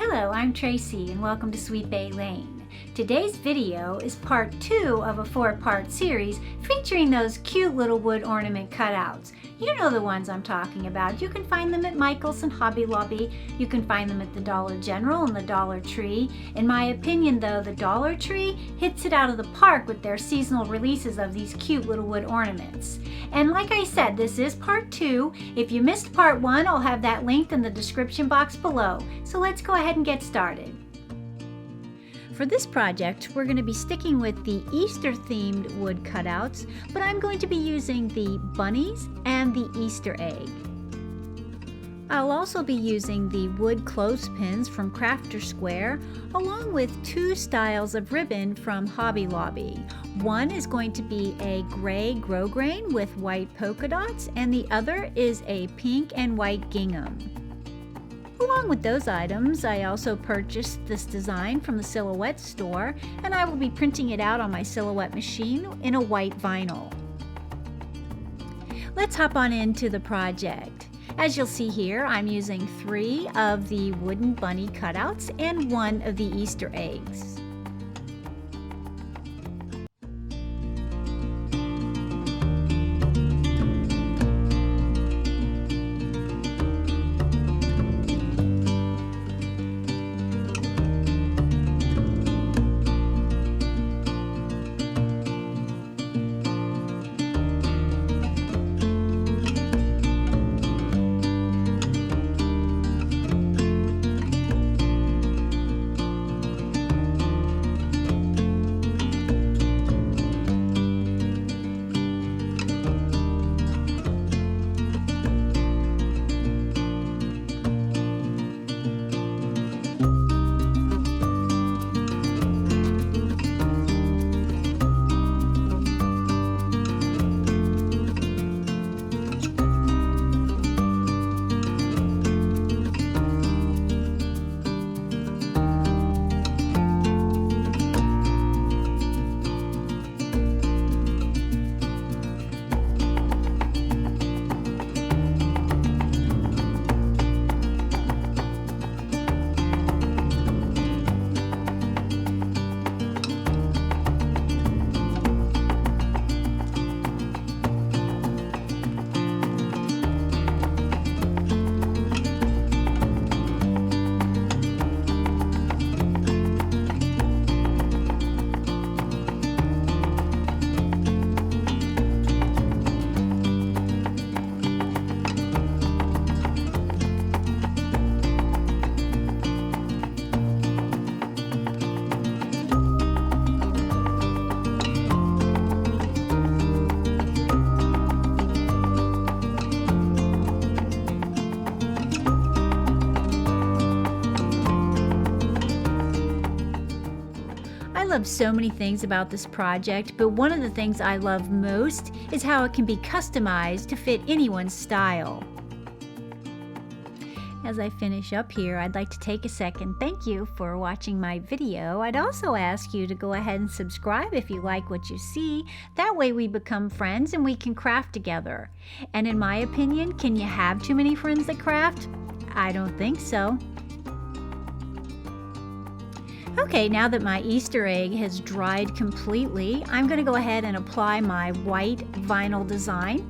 Hello, I'm Tracy and welcome to Sweet Bay Lane. Today's video is part 2 of a 4-part series featuring those cute little wood ornament cutouts. You know the ones I'm talking about. You can find them at Michael's and Hobby Lobby. You can find them at the Dollar General and the Dollar Tree. In my opinion though, the Dollar Tree hits it out of the park with their seasonal releases of these cute little wood ornaments. And like I said, this is part 2. If you missed part 1, I'll have that linked in the description box below. So let's go ahead and get started. For this project, we're going to be sticking with the Easter-themed wood cutouts, but I'm going to be using the bunnies and the Easter egg. I'll also be using the wood clothespins from Crafter Square, along with 2 styles of ribbon from Hobby Lobby. One is going to be a gray grosgrain with white polka dots, and the other is a pink and white gingham. Along with those items, I also purchased this design from the Silhouette store, and I will be printing it out on my Silhouette machine in a white vinyl. Let's hop on into the project. As you'll see here, I'm using 3 of the wooden bunny cutouts and 1 of the Easter eggs. I love so many things about this project, but one of the things I love most is how it can be customized to fit anyone's style. As I finish up here, I'd like to take a second. Thank you for watching my video. I'd also ask you to go ahead and subscribe if you like what you see. That way we become friends and we can craft together. And in my opinion, can you have too many friends that craft? I don't think so. Okay, now that my Easter egg has dried completely, I'm going to go ahead and apply my white vinyl design.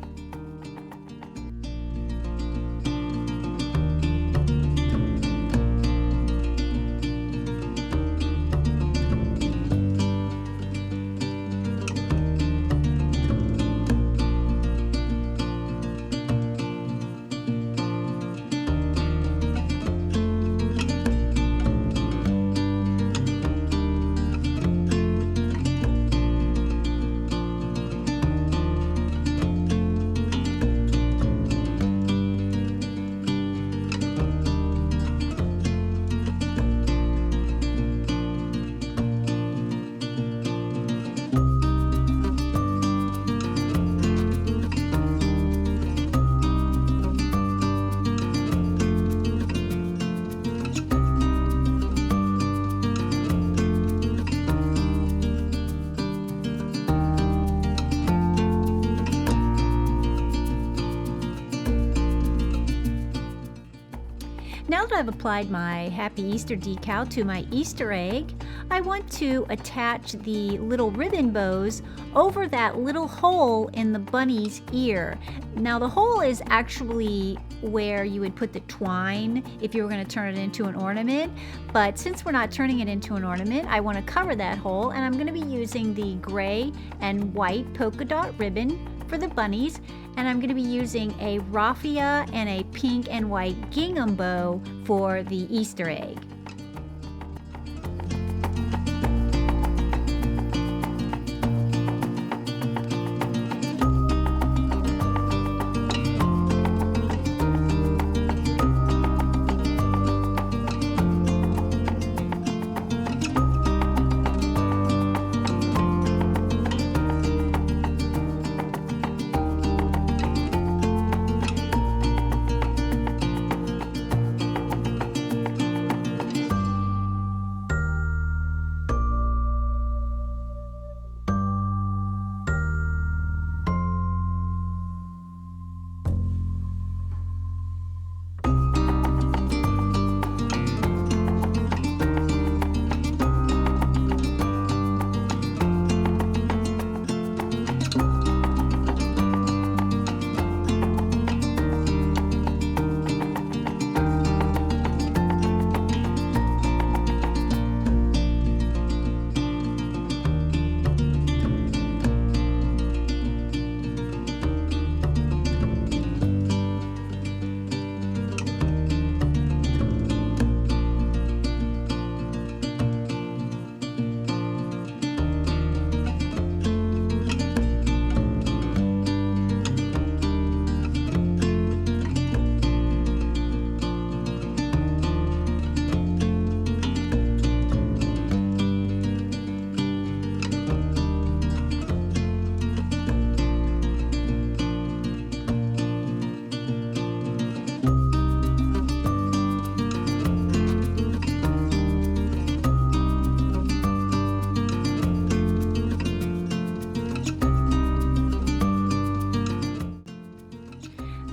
Now that I've applied my Happy Easter decal to my Easter egg, I want to attach the little ribbon bows over that little hole in the bunny's ear. Now the hole is actually where you would put the twine if you were going to turn it into an ornament, but since we're not turning it into an ornament, I want to cover that hole, and I'm going to be using the gray and white polka dot ribbon for the bunnies, and I'm going to be using a raffia and a pink and white gingham bow for the Easter egg.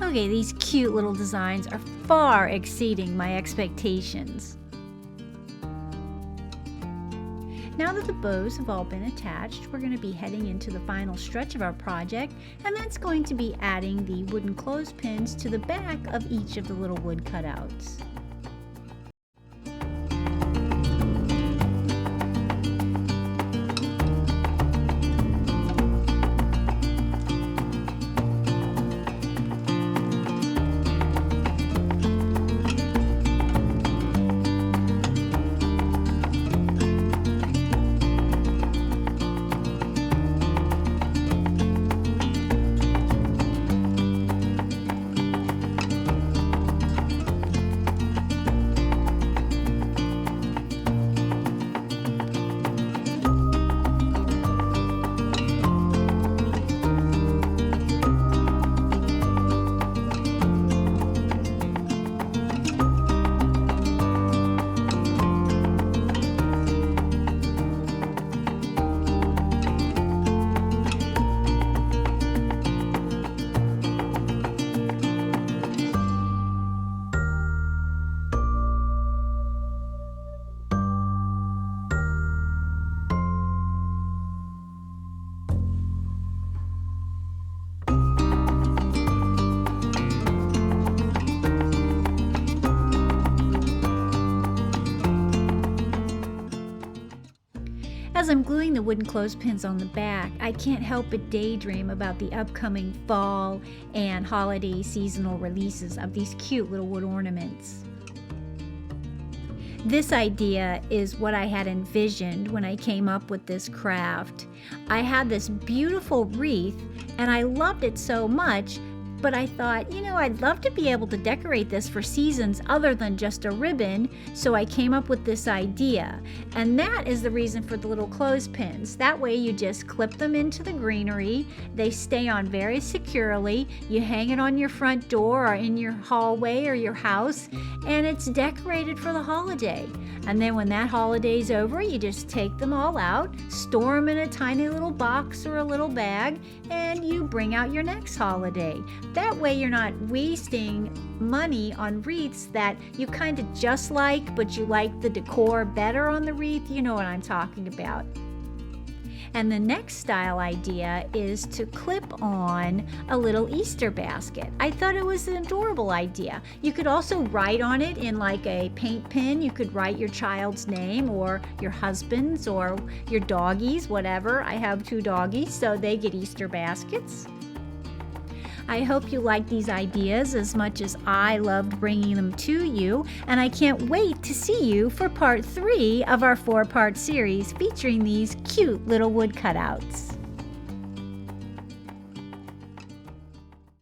Okay, these cute little designs are far exceeding my expectations. Now that the bows have all been attached, we're going to be heading into the final stretch of our project, and that's going to be adding the wooden clothespins to the back of each of the little wood cutouts. As I'm gluing the wooden clothespins on the back, I can't help but daydream about the upcoming fall and holiday seasonal releases of these cute little wood ornaments. This idea is what I had envisioned when I came up with this craft. I had this beautiful wreath and I loved it so much, but I thought, I'd love to be able to decorate this for seasons other than just a ribbon, so I came up with this idea. And that is the reason for the little clothespins. That way you just clip them into the greenery, they stay on very securely, you hang it on your front door or in your hallway or your house, and it's decorated for the holiday. And then when that holiday's over, you just take them all out, store them in a tiny little box or a little bag, and you bring out your next holiday. That way you're not wasting money on wreaths that you kind of just like, but you like the decor better on the wreath. You know what I'm talking about. And the next style idea is to clip on a little Easter basket. I thought it was an adorable idea. You could also write on it in like a paint pen. You could write your child's name or your husband's or your doggies, whatever. I have 2 doggies, so they get Easter baskets. I hope you like these ideas as much as I loved bringing them to you, and I can't wait to see you for part 3 of our 4-part series featuring these cute little wood cutouts.